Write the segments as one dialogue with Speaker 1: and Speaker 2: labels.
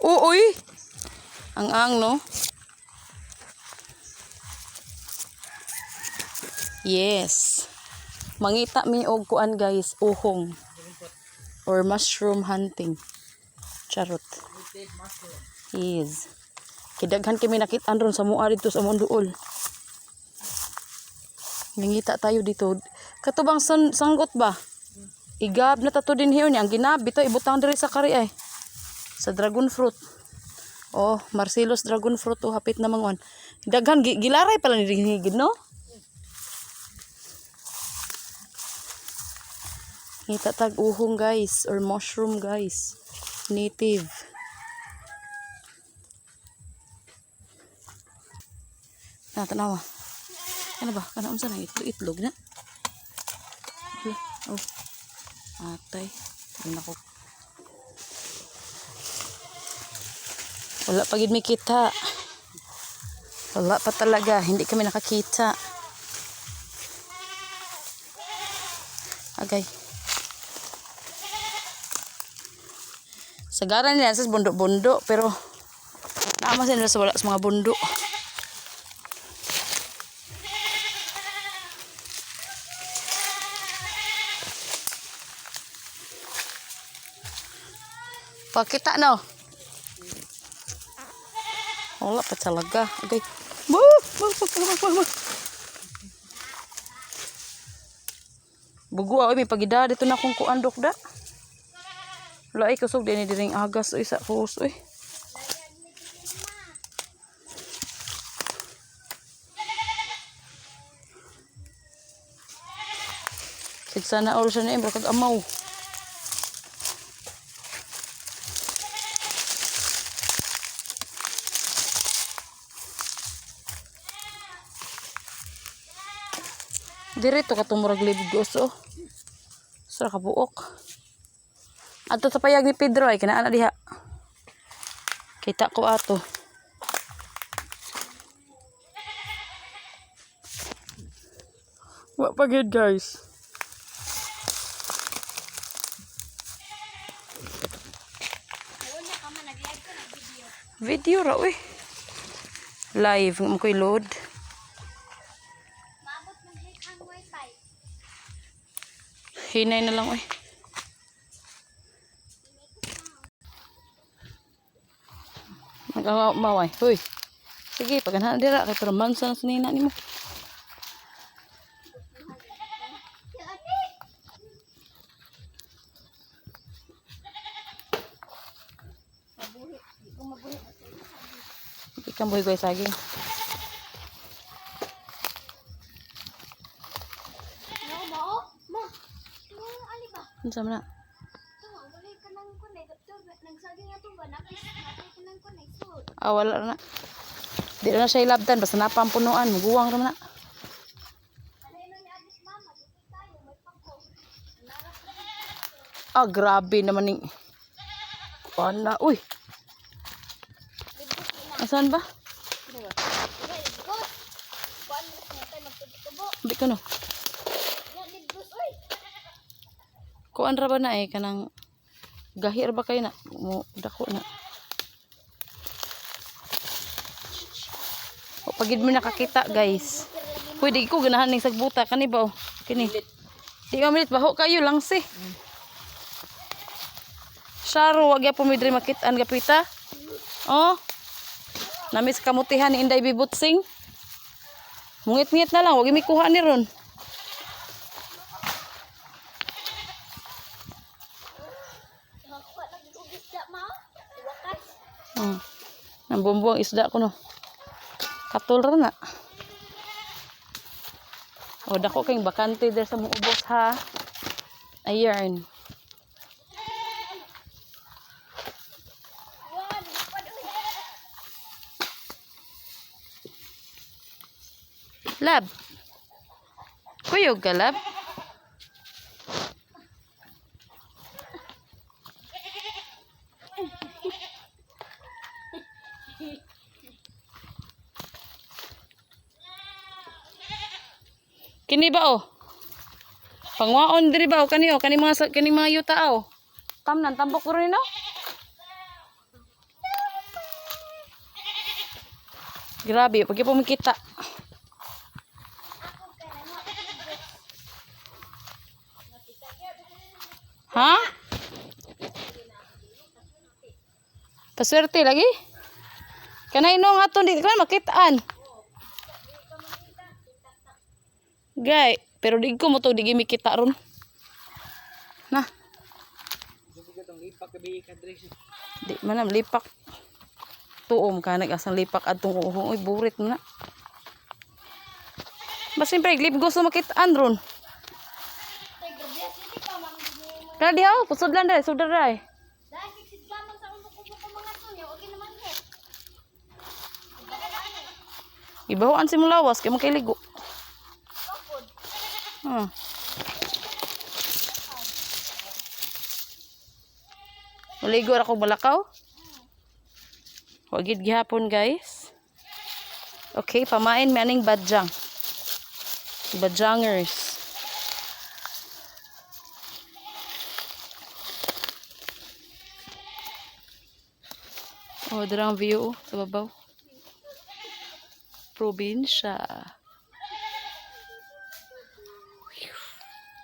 Speaker 1: Uy! Ang no? Yes. Mangita mi og kuan guys, uhong. Or mushroom hunting. Charot. Yes. Kidaghan kami nakit-an ron sa mua dito sa Monduol. Nangita tayo dito. Katubang sanggot ba? Igab na tato din hiyo niya. Ang ginabi to, ibutang diri sa kari ay. Sa dragon fruit. Oh, Marcellus dragon fruit. Oh, hapit na manguan. Daghan, gilaray pala ni higid, no? Ngita tag uhong guys. Or mushroom guys. Native. Tanawa. Ano ba? Ano unsa na itlog na? Oh. Atay. Ayun ako. Wala pa gid mi kita. Wala pa talaga. Hindi kami nakakita. Agay. Sagaran nila sa bundok-bundok. Pero naman sila sa wala sa mga bundok. Pakita no. Wala pa talaga. Okay. Bugo ay may pagida dito na kung kuandok da. Wala ay kusog din diring agas oy sa hose oy. Sana all siya na imbra kag amaw. Dirito ka tumurag libgos oh. Sara ka buok. Ato sa payag ni Pedro ay kinaan na diha. Kita ko ato. Wa pa gid guys. Video ra uy. Live mo koy load. Hinay na lang uy. Magmaway. Huy. Sige, paganahan dira kay tramansa na sinina nimo. Ikan buhi ko saging. Unsa man na? Wala na. Di na siya ilabdan basta napampunuan, guwang ra man na. Grabe naman ning. Pana, uy. Asan ba? Bi ka no. Kuan ra ba na kanang gahir ba kay na mo dako na. O pagid mo nakakita guys. Pwede ko ganahan ning sagbuta kani ba oh. Kini. Di ka minit baho kayo lang si. Saro wag ya pumidri makit-an gapita. Oh. Namis kamutihan ni Inday Bibutsing. Mungit-ngit na lang wag mi kuha ni ron. Nang bumbong isda ko no. Katul ra na. O dako kay bakante der sa mong ubos ha. Ayan. Lab. Kuyog ka lab. Kini ba oh? Pangwaon diri ba o kani mga yuta oh. Tamnan tambok ro ni no? Grabe, pag po makita. Ha? Paswerte lagi? Kanay nung aton di ka makitaan. Gay, pero di ko mo to di makita ron. Nah. Di man lipak. Tuom ka nag-asang lipak atong uhong. Uy, burit mo na. Mas siyempre, glib gusto makitaan ron. Kana di ako, pusod lang dahil, sudar dahil. Ibahuan si mulawas, kaya makiligo. Maligo ako balakaw. Wagid gihapon guys. Okay, pamain maning badjang. Badjangers. Oh, darang view sa babaw. Probinsya.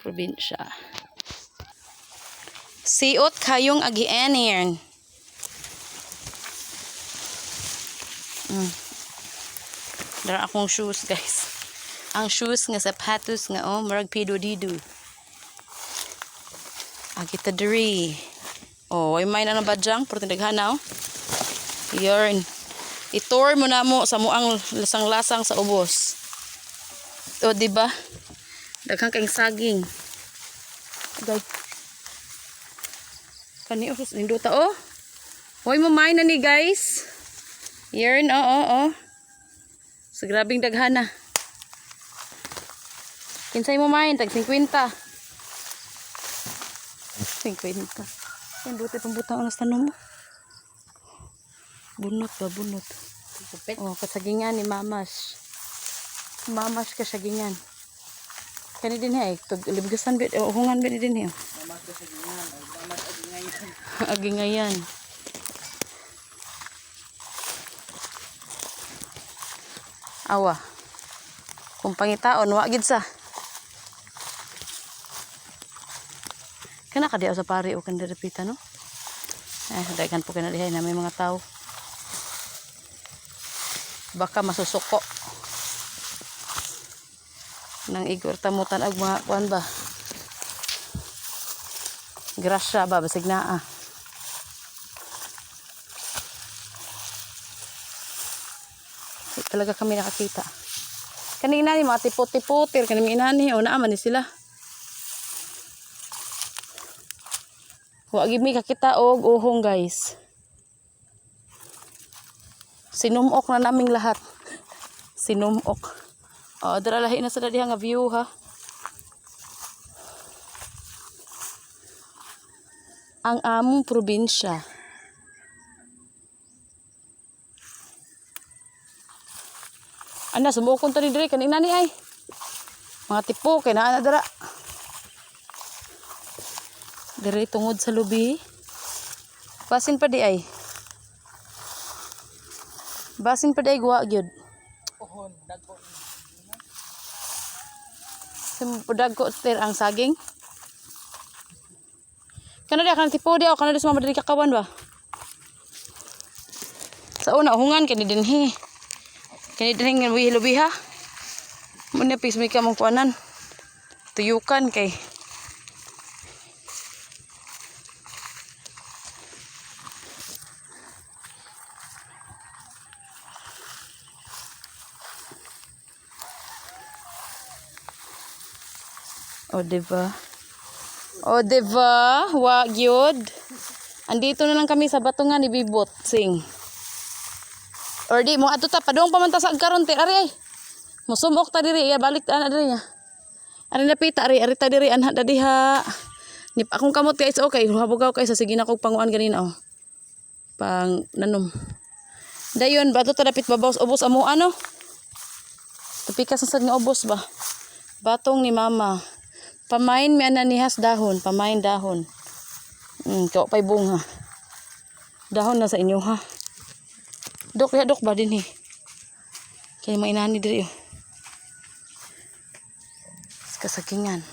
Speaker 1: Probinsya. Siot kayong agianin. Dara akong shoes guys. Ang shoes nga sapatos nga marag pido-dido. Agita diri. Oh, ay may na badjang pero tindaghana Yarn. Itor mo na mo sa muang lasang-lasang sa ubos. O, diba? Daghang kaing saging. Agay. Kani os ninduta Hoy mo may na ni guys. Yarn, Sa grabing daghana. Kinsay mo main tag 50. 50. Ninduta pambutang ang tanom mo. Bunot ba, bunot. Oh, kasagingan ni Mamash. Mamash kasagingan. Kani din libgasan bit, hungan bit din Mamash kasagingan, Mamash agingayan. Agingayan. Awa. Kung pangitaon, wagid sa. Kana ka diya sa pari o kan direpita no? Daghan po kana dihay na may mga tao. Baka masusuko nang igor tamutan ag mga kuan ba grasya ba basig naa talaga kami nakakita kanina ni mga tipot-tipotir kanina inani o naaman ni sila wag mi kakita og uhong guys. Sinumok na naming lahat. Sinumok. Dara lahi na sa diha nga view ha. Ang among probinsya. Ana sumukon ta ni dire kanina ni ay. Mga tipo kay naa na dara. Dire tungod sa lubi. Basin pa di ay. Basin pa day guwa gyud. Ohon dagko. Dagko ter ang saging. Kana dia kan tipo dia kana sumama diri kakawan ba. Sa una hungan kani dinhi. Kani dinhi lubi ha. Mun pis mi ka mong kuanan. Tuyukan kay O, diba? O, diba? Wag yun. Andito na lang kami sa batungan ni Bibot. Sing. Or di mo, ato ta, padong pamanta sa agkaron, te. Ari ay. Musumok ta diri. Balik ta na diri niya. Ari napita, ari ta diri. Anha da diha. Nip akong kamot guys. Okay. Habugaw kayo sa sige na kong panguan ganina. Pang nanom. Dayon, bato ta dapit babaw. Ubos amo ano? Tapikas na sad nga ubos ba? Batong ni mama. Pamain mi ana nihas dahon, pamain dahon. Kao pay bunga. Dahon na sa inyo ha. Dok ya dok ba din Kaya mga inani diri oh. Kasakingan.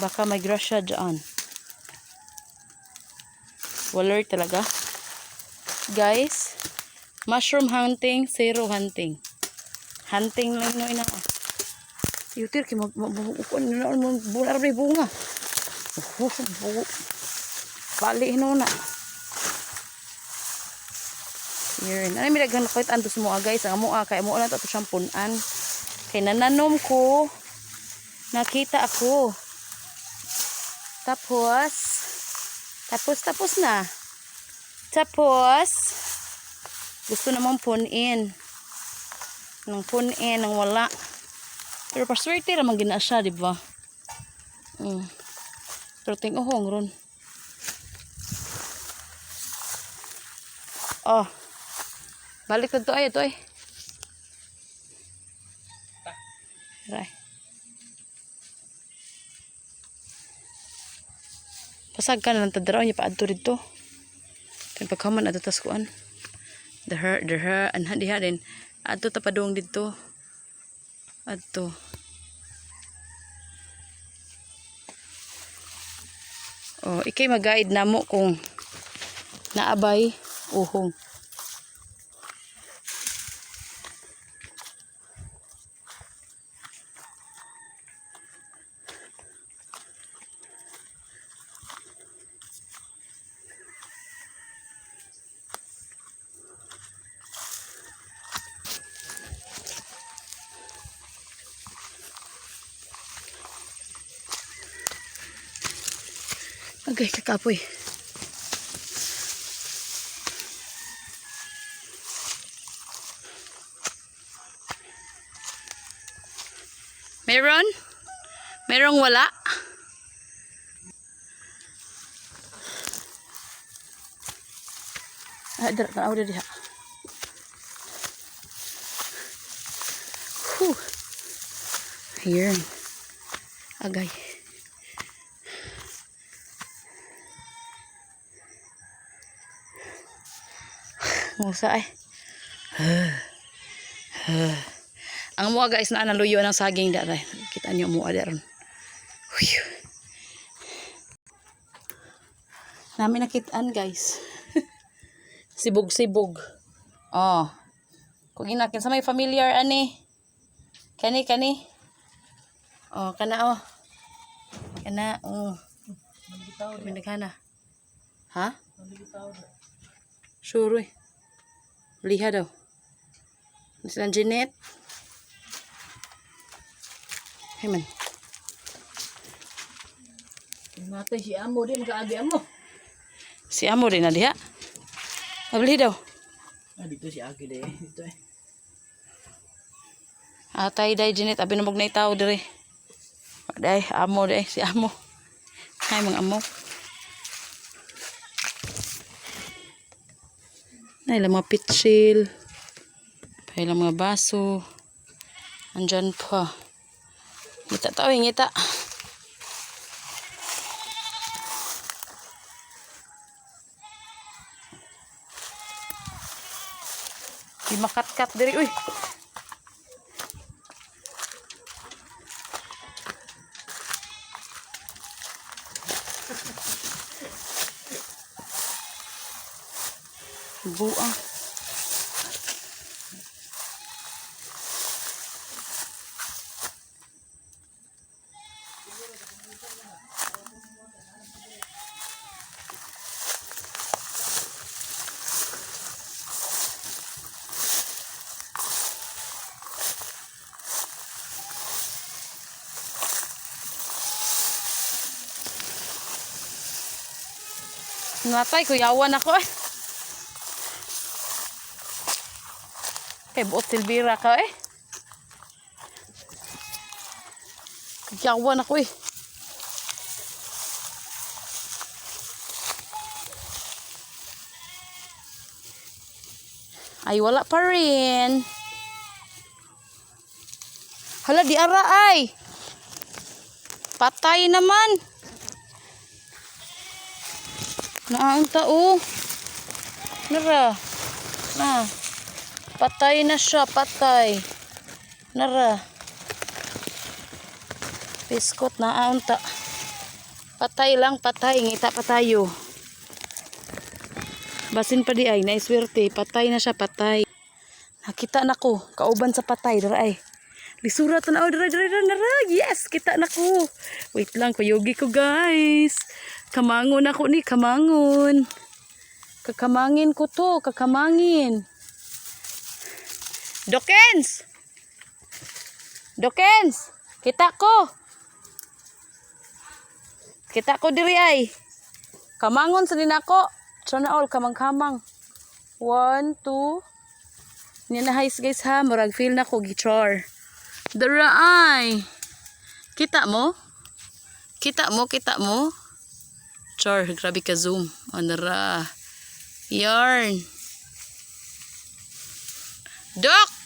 Speaker 1: Baka may grasya dyan. Waller talaga. Guys, mushroom hunting, zero hunting. Hunting lang no ina. Yutir ki magbukuan na bunar may bunga. Bali no na. Yun. Ano mi daghan ko ito mo guys. Ang amo kay amo na to siyang punan. Kay nananom ko. Nakita ako. Tapos na. Tapos gusto namang punin. Nang punin, nang wala. Pero paswerte naman gina siya, di ba? Pero ting uhong ron. Oh. Balik na to ay, ito ay. Right. Pasag ka na lang tadaraw niya paadto dito. Kaya pagkaman ato tas kuan. Derha anha diha din. Ato tapadong dito. Ato. Oh, ikay mag-guide namo kung naabay uhong. Agay, kakapoy. Meron? Merong wala? Dara, tanaw diri ha. Here. Agay. Musa ay. Ang mua guys na naluyo ng saging daray. Kita niyo mua daron. Namin nakitaan guys. Sibog-sibog. Oh. Kung ginakin sa may familiar ani. Kani. Oh, kana oh. Kana oh. Mandigana. Ha? Sure. Liha daw. Sila Jeanette. Hey man.
Speaker 2: Mata si Amo din kaabi Amo.
Speaker 1: Si Amo din na diha. Mabili daw.
Speaker 2: Dito si Agi deh. Dito eh.
Speaker 1: Atay day Jeanette abi namog na itaw dire. Day Amo day si Amo. Hay mga Amo. Nay lang mga pitsil. Hay lang mga baso. Andyan pa. Ngita tao, ngita. Di makat-kat diri, uy. Buang. Natay, kuyawan ako eh. Kay buot silbira ka eh. Kuyawan ako eh. Ay, wala pa rin. Hala, di ara ay. Patay naman. Naang tao. Nara. Na. Patay na siya, patay. Nara. Biskot na aunta. Patay lang, patay. Ngita pa tayo. Basin pa di ay, naiswerte. Patay na siya, patay. Nakita na ko. Kauban sa patay. Dara ay. Lisura to na. Dara. Yes, kita na ko. Wait lang, kuyogi ko guys. Kamangon ako ni, kamangon. Kakamangin ko to, kakamangin. Dokens! Dokens! Kita ko! Kita ko diri ay. Kamangon sa din ako. Sana all, kamang-kamang. 1, 2. Ninahais guys ha. Murag feel na ko gichar. Dara ay. Kita mo? Kita mo? Char, grabe ka zoom. Anara. Yarn. Dok!